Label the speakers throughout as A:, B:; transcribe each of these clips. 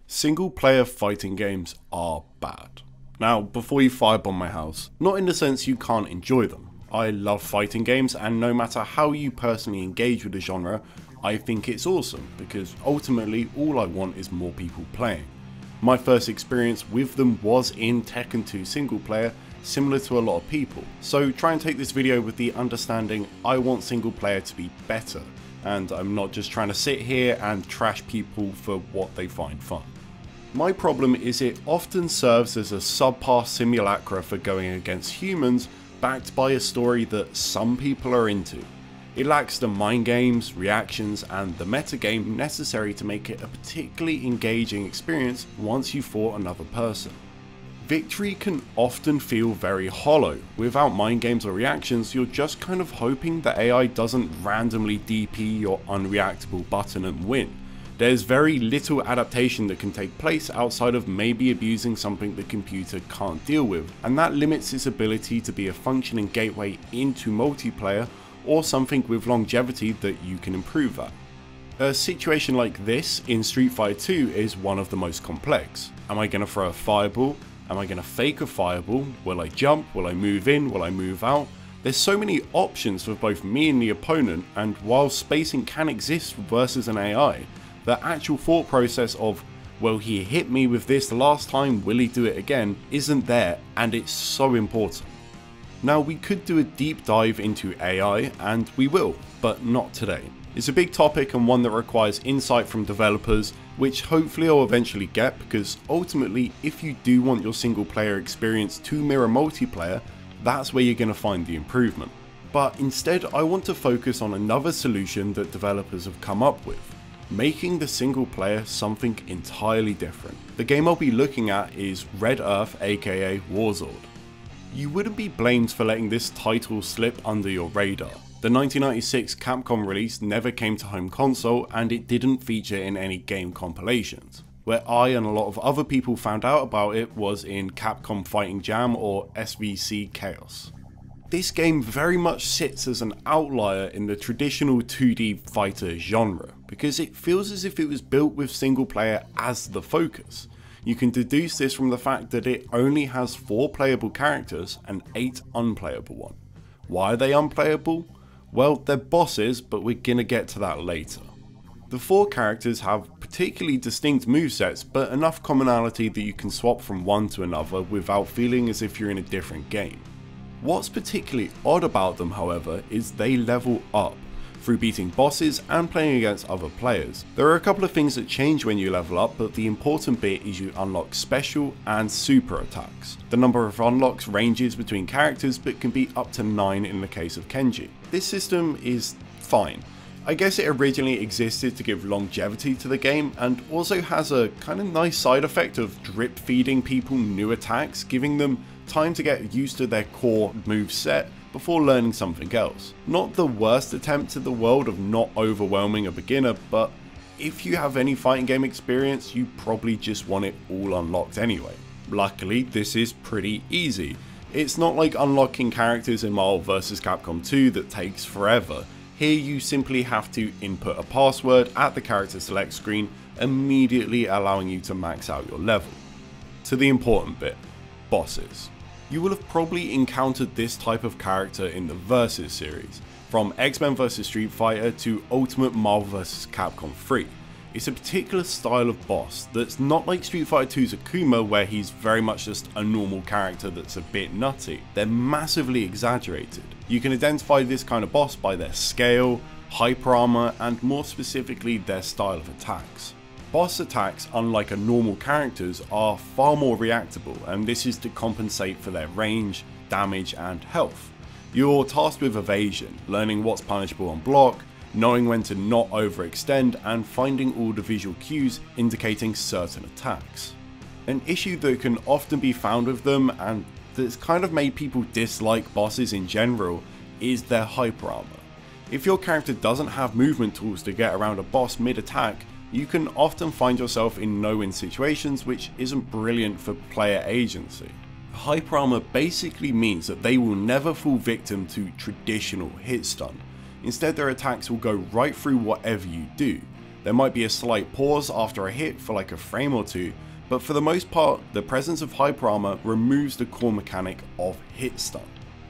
A: Single player fighting games are bad. Now, before you firebomb my house, not in the sense you can't enjoy them. I love fighting games, and no matter how you personally engage with the genre, I think it's awesome, because ultimately all I want is more people playing. My first experience with them was in Tekken 2 single player, similar to a lot of people. So try and take this video with the understanding I want single player to be better, and I'm not just trying to sit here and trash people for what they find fun. My problem is it often serves as a subpar simulacra for going against humans, backed by a story that some people are into. It lacks the mind games, reactions, and the metagame necessary to make it a particularly engaging experience once you fought another person. Victory can often feel very hollow. Without mind games or reactions, you're just kind of hoping the AI doesn't randomly DP your unreactable button and win. There's very little adaptation that can take place outside of maybe abusing something the computer can't deal with, and that limits its ability to be a functioning gateway into multiplayer or something with longevity that you can improve at. A situation like this in Street Fighter 2 is one of the most complex. Am I going to throw a fireball? Am I going to fake a fireball? Will I jump? Will I move in? Will I move out? There's so many options for both me and the opponent, and while spacing can exist versus an AI, the actual thought process of, well, he hit me with this last time, will he do it again, isn't there, and it's so important. Now, we could do a deep dive into AI, and we will, but not today. It's a big topic and one that requires insight from developers, which hopefully I'll eventually get, because ultimately, if you do want your single player experience to mirror multiplayer, that's where you're going to find the improvement. But instead, I want to focus on another solution that developers have come up with, making the single player something entirely different. The game I'll be looking at is Red Earth, aka Warzard. You wouldn't be blamed for letting this title slip under your radar. The 1996 Capcom release never came to home console, and it didn't feature in any game compilations. Where I and a lot of other people found out about it was in Capcom Fighting Jam, or SVC Chaos. This game very much sits as an outlier in the traditional 2D fighter genre, because it feels as if it was built with single player as the focus. You can deduce this from the fact that it only has 4 playable characters and 8 unplayable ones. Why are they unplayable? Well, they're bosses, but we're gonna get to that later. The 4 characters have particularly distinct movesets, but enough commonality that you can swap from one to another without feeling as if you're in a different game. What's particularly odd about them, however, is they level up through beating bosses and playing against other players. There are a couple of things that change when you level up, but the important bit is you unlock special and super attacks. The number of unlocks ranges between characters, but can be up to 9 in the case of Kenji. This system is fine. I guess it originally existed to give longevity to the game, and also has a kind of nice side effect of drip feeding people new attacks, giving them time to get used to their core move set before learning something else. Not the worst attempt in the world of not overwhelming a beginner, but if you have any fighting game experience, you probably just want it all unlocked anyway. Luckily, this is pretty easy. It's not like unlocking characters in Marvel vs. Capcom 2 that takes forever. Here you simply have to input a password at the character select screen, immediately allowing you to max out your level. To the important bit, bosses. You will have probably encountered this type of character in the Versus series, from X-Men vs Street Fighter to Ultimate Marvel vs Capcom 3. It's a particular style of boss that's not like Street Fighter 2's Akuma, where he's very much just a normal character that's a bit nutty. They're massively exaggerated. You can identify this kind of boss by their scale, hyper armor, and more specifically their style of attacks. Boss attacks, unlike a normal characters, are far more reactable, and this is to compensate for their range, damage, and health. You're tasked with evasion, learning what's punishable on block, knowing when to not overextend, and finding all the visual cues indicating certain attacks. An issue that can often be found with them, and that's kind of made people dislike bosses in general, is their hyper armor. If your character doesn't have movement tools to get around a boss mid-attack, you can often find yourself in no-win situations, which isn't brilliant for player agency. Hyper armor basically means that they will never fall victim to traditional hit stun. Instead, their attacks will go right through whatever you do. There might be a slight pause after a hit for like a frame or two, but for the most part, the presence of hyper armor removes the core mechanic of hit stun.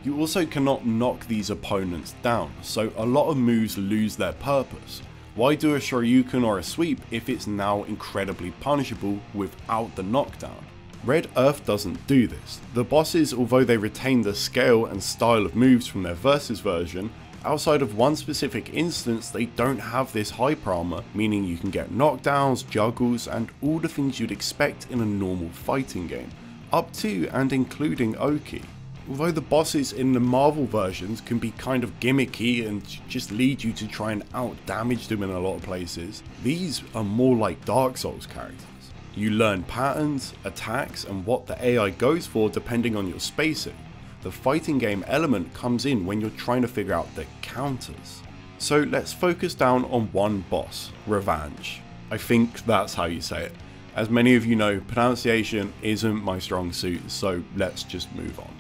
A: You also cannot knock these opponents down, so a lot of moves lose their purpose. Why do a Shoryuken or a sweep if it's now incredibly punishable without the knockdown? Red Earth doesn't do this. The bosses, although they retain the scale and style of moves from their Versus version, outside of one specific instance they don't have this hyper armor, meaning you can get knockdowns, juggles, and all the things you'd expect in a normal fighting game, up to and including Oki. Although the bosses in the Marvel versions can be kind of gimmicky and just lead you to try and out damage them in a lot of places, these are more like Dark Souls characters. You learn patterns, attacks, and what the AI goes for depending on your spacing. The fighting game element comes in when you're trying to figure out the counters. So let's focus down on one boss, Revenge. I think that's how you say it. As many of you know, pronunciation isn't my strong suit, so let's just move on.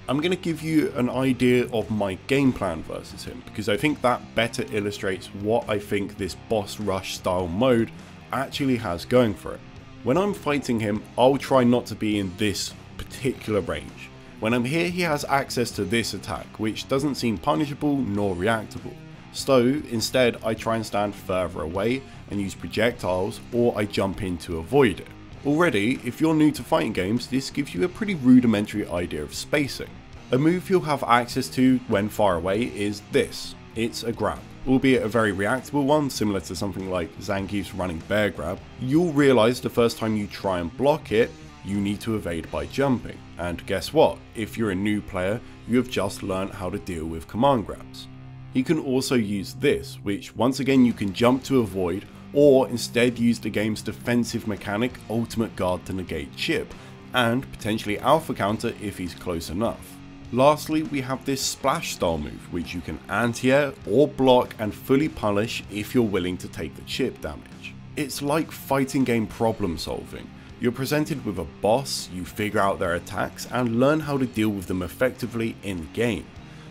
A: I'm going to give you an idea of my game plan versus him, because I think that better illustrates what I think this boss rush style mode actually has going for it. When I'm fighting him, I'll try not to be in this particular range. When I'm here, he has access to this attack, which doesn't seem punishable nor reactable. So instead, I try and stand further away and use projectiles, or I jump in to avoid it. Already, if you're new to fighting games, this gives you a pretty rudimentary idea of spacing. A move you'll have access to when far away is this. It's a grab, albeit a very reactable one, similar to something like Zangief's running bear grab. You'll realise the first time you try and block it, you need to evade by jumping. And guess what? If you're a new player, you have just learned how to deal with command grabs. You can also use this, which once again you can jump to avoid, or instead use the game's defensive mechanic Ultimate Guard to negate chip, and potentially alpha counter if he's close enough. Lastly, we have this splash style move, which you can anti-air or block and fully punish if you're willing to take the chip damage. It's like fighting game problem solving. You're presented with a boss, you figure out their attacks and learn how to deal with them effectively in game.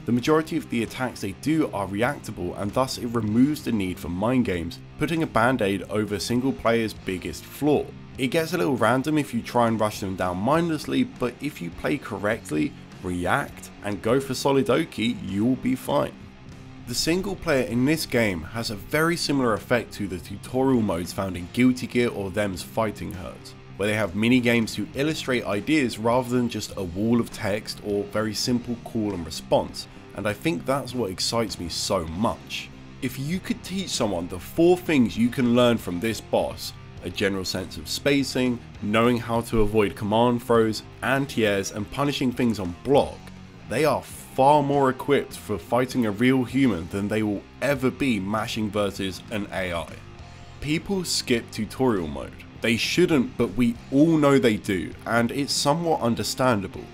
A: The majority of the attacks they do are reactable, and thus it removes the need for mind games, putting a band-aid over a single player's biggest flaw. It gets a little random if you try and rush them down mindlessly, but if you play correctly, react, and go for solid Oki, you'll be fine. The single player in this game has a very similar effect to the tutorial modes found in Guilty Gear or Them's Fighting Herds, where they have mini games to illustrate ideas rather than just a wall of text or very simple call and response, and I think that's what excites me so much. If you could teach someone the 4 things you can learn from this boss, a general sense of spacing, knowing how to avoid command throws, anti-airs and punishing things on block, they are far more equipped for fighting a real human than they will ever be mashing versus an AI. People skip tutorial mode. They shouldn't, but we all know they do, and it's somewhat understandable.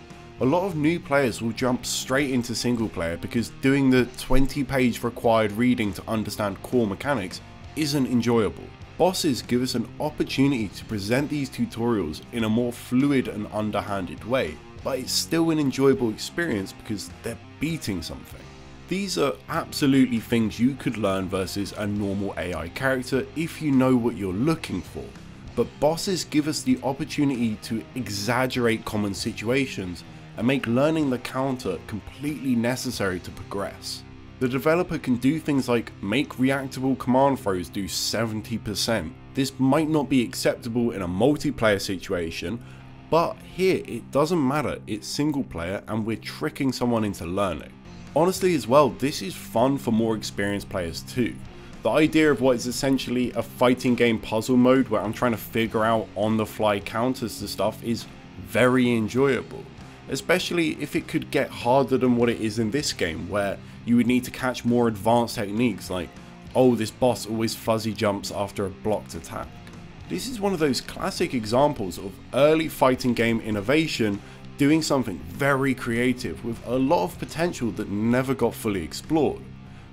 A: A lot of new players will jump straight into single player because doing the 20-page required reading to understand core mechanics isn't enjoyable. Bosses give us an opportunity to present these tutorials in a more fluid and underhanded way, but it's still an enjoyable experience because they're beating something. These are absolutely things you could learn versus a normal AI character if you know what you're looking for, but bosses give us the opportunity to exaggerate common situations and make learning the counter completely necessary to progress. The developer can do things like make reactable command throws do 70%. This might not be acceptable in a multiplayer situation, but here it doesn't matter, it's single player and we're tricking someone into learning. Honestly as well, this is fun for more experienced players too. The idea of what is essentially a fighting game puzzle mode where I'm trying to figure out on the fly counters to stuff is very enjoyable. Especially if it could get harder than what it is in this game, where you would need to catch more advanced techniques like, oh, this boss always fuzzy jumps after a blocked attack. This is one of those classic examples of early fighting game innovation doing something very creative with a lot of potential that never got fully explored.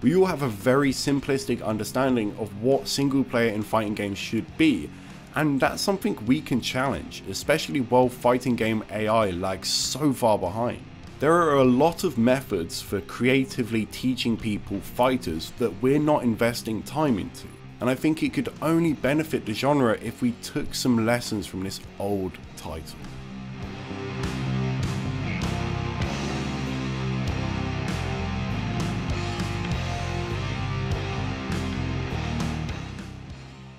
A: We all have a very simplistic understanding of what single player in fighting games should be, and that's something we can challenge, especially while fighting game AI lags so far behind. There are a lot of methods for creatively teaching people fighters that we're not investing time into, and I think it could only benefit the genre if we took some lessons from this old title.